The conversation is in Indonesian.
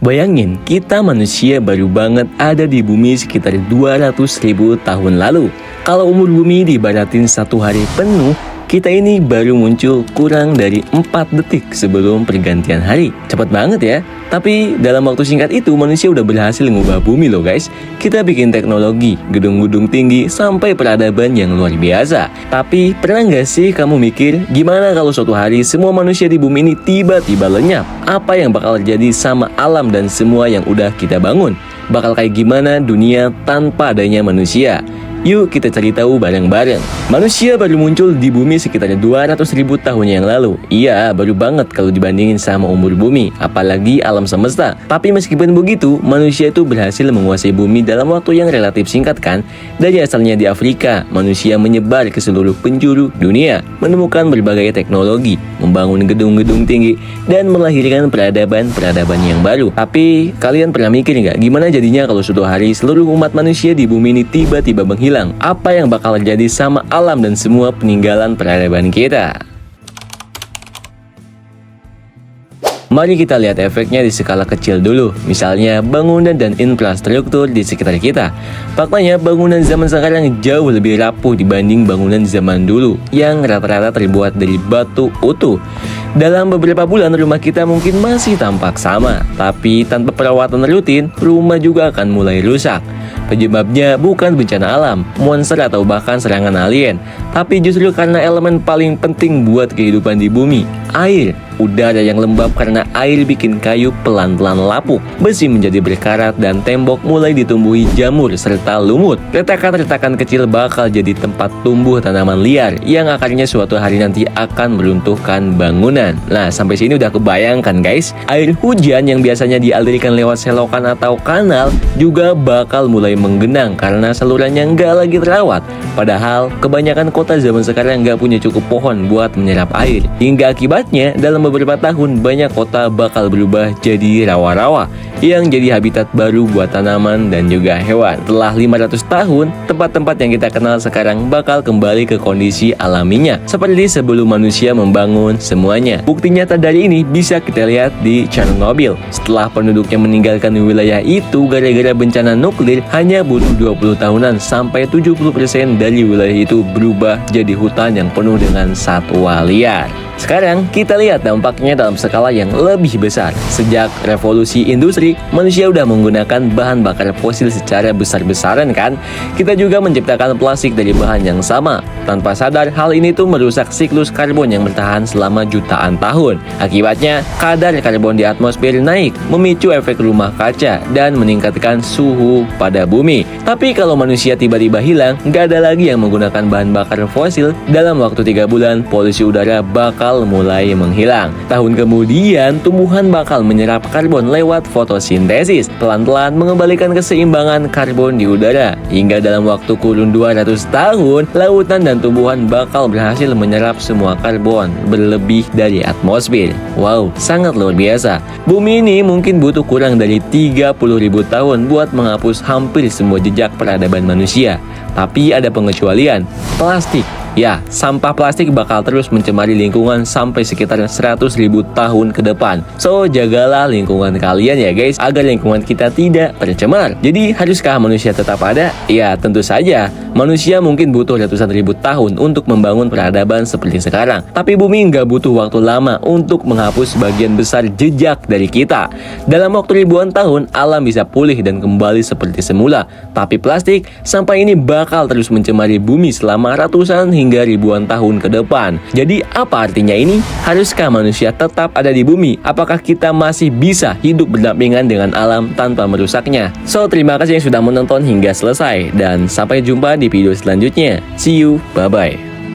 Bayangin, kita manusia baru banget ada di bumi sekitar 200.000 tahun lalu. Kalau umur bumi dibaratin satu hari penuh, kita ini baru muncul kurang dari 4 detik sebelum pergantian hari. Cepat banget ya. Tapi dalam waktu singkat itu manusia udah berhasil ngubah bumi loh guys. Kita bikin teknologi, gedung-gedung tinggi, sampai peradaban yang luar biasa. Tapi pernah nggak sih kamu mikir gimana kalau suatu hari semua manusia di bumi ini tiba-tiba lenyap? Apa yang bakal terjadi sama alam dan semua yang udah kita bangun? Bakal kayak gimana dunia tanpa adanya manusia? Yuk kita cari tahu bareng-bareng. Manusia baru muncul di bumi sekitar 200.000 tahun yang lalu. Iya, baru banget kalau dibandingin sama umur bumi, apalagi alam semesta. Tapi meskipun begitu, manusia itu berhasil menguasai bumi dalam waktu yang relatif singkat kan? Dari asalnya di Afrika, manusia menyebar ke seluruh penjuru dunia, menemukan berbagai teknologi, membangun gedung-gedung tinggi, dan melahirkan peradaban-peradaban yang baru. Tapi, kalian pernah mikir nggak gimana jadinya kalau suatu hari seluruh umat manusia di bumi ini tiba-tiba menghilang? Apa yang bakal terjadi sama alam dan semua peninggalan peradaban kita? Mari kita lihat efeknya di skala kecil dulu, misalnya bangunan dan infrastruktur di sekitar kita. Faktanya bangunan zaman sekarang jauh lebih rapuh dibanding bangunan zaman dulu yang rata-rata terbuat dari batu utuh. Dalam beberapa bulan rumah kita mungkin masih tampak sama, tapi tanpa perawatan rutin, rumah juga akan mulai rusak. Penyebabnya bukan bencana alam, monster atau bahkan serangan alien, tapi justru karena elemen paling penting buat kehidupan di bumi, air. Udara yang lembab karena air bikin kayu pelan-pelan lapuk, besi menjadi berkarat, dan tembok mulai ditumbuhi jamur serta lumut. Retakan-retakan kecil bakal jadi tempat tumbuh tanaman liar yang akarnya suatu hari nanti akan meruntuhkan bangunan. Nah, sampai sini udah kebayangkan guys, air hujan yang biasanya dialirkan lewat selokan atau kanal juga bakal mulai menggenang karena salurannya nggak lagi terawat. Padahal kebanyakan kota zaman sekarang nggak punya cukup pohon buat menyerap air. Hingga akibatnya dalam beberapa tahun banyak kota bakal berubah jadi rawa-rawa yang jadi habitat baru buat tanaman dan juga hewan. Setelah 500 tahun, tempat-tempat yang kita kenal sekarang bakal kembali ke kondisi alaminya seperti sebelum manusia membangun semuanya. Bukti nyata dari ini bisa kita lihat di Chernobyl. Setelah penduduknya meninggalkan wilayah itu gara-gara bencana nuklir, hanya butuh 20 tahunan sampai 70% dari wilayah itu berubah jadi hutan yang penuh dengan satwa liar. Sekarang kita lihat dampaknya dalam skala yang lebih besar. Sejak revolusi industri, manusia udah menggunakan bahan bakar fosil secara besar-besaran kan? Kita juga menciptakan plastik dari bahan yang sama. Tanpa sadar, hal ini tuh merusak siklus karbon yang bertahan selama jutaan tahun. Akibatnya, kadar karbon di atmosfer naik, memicu efek rumah kaca, dan meningkatkan suhu pada bumi. Tapi kalau manusia tiba-tiba hilang, nggak ada lagi yang menggunakan bahan bakar fosil, dalam waktu 3 bulan, polusi udara bakal mulai menghilang. Tahun kemudian, tumbuhan bakal menyerap karbon lewat fotosintesis, pelan-pelan mengembalikan keseimbangan karbon di udara. Hingga dalam waktu kurun 200 tahun, lautan dan tumbuhan bakal berhasil menyerap semua karbon berlebih dari atmosfer. Wow, sangat luar biasa. Bumi ini mungkin butuh kurang dari 30.000 tahun buat menghapus hampir semua jejak peradaban manusia. Tapi ada pengecualian, plastik. Ya, sampah plastik bakal terus mencemari lingkungan sampai sekitar 100.000 tahun ke depan. So, jagalah lingkungan kalian ya guys, agar lingkungan kita tidak tercemar. Jadi, haruskah manusia tetap ada? Ya, tentu saja. Manusia mungkin butuh ratusan ribu tahun untuk membangun peradaban seperti sekarang. Tapi bumi nggak butuh waktu lama untuk menghapus sebagian besar jejak dari kita. Dalam waktu ribuan tahun, alam bisa pulih dan kembali seperti semula. Tapi plastik, sampah ini bakal terus mencemari bumi selama ratusan hingga ribuan tahun ke depan. Jadi apa artinya ini? Haruskah manusia tetap ada di bumi? Apakah kita masih bisa hidup berdampingan dengan alam tanpa merusaknya? So, terima kasih yang sudah menonton hingga selesai, dan sampai jumpa di video selanjutnya. See you, bye-bye.